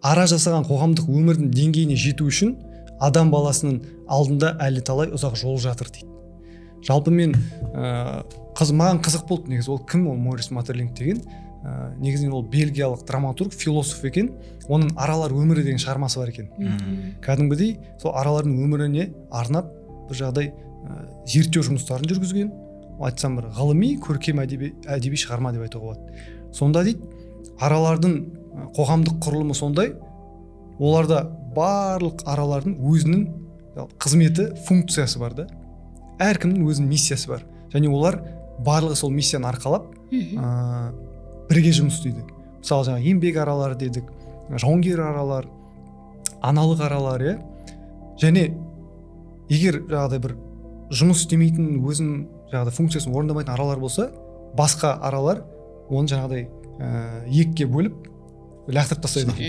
ара жасаған қоғамдық өмірдің деңгейіне жету үшін адам баласының алдында әлі талай ұзақ жол жатыр дейді. Жалпы мен маған қызық болды негізі. Ол кім? Ол Морис Матерлинг деген. Негізінен ол бельгиялық драматург, философ екен. Оның аралар өмірі деген шығармасы бар екен. Кәдімгідей сол аралардың өміріне арнап бір жағдай зерттеу жұмыстарын жүргізген. Айтсам бір ғылыми, көркем әдеби шығарма деп айтуға болады. Сонда дейді, аралардың қоғамдық құрылымы сондай, оларда барлық аралардың өзінің қызметі, функциясы бар да. Әркімнің өзінің миссиясы бар. Және олар барлығы сол миссияны арқалап бірге жұмыс істейді. Мысалы жаңа еңбек аралары дедік, жауынгер аралар, аналық аралар, және егер жаңағыдай бір жұмыс істемейтін, өзінің жаңағыдай функциясын орындамайтын аралар болса, басқа аралар оны жаңағыдай екіге бөліп лақтырып тастайды екен.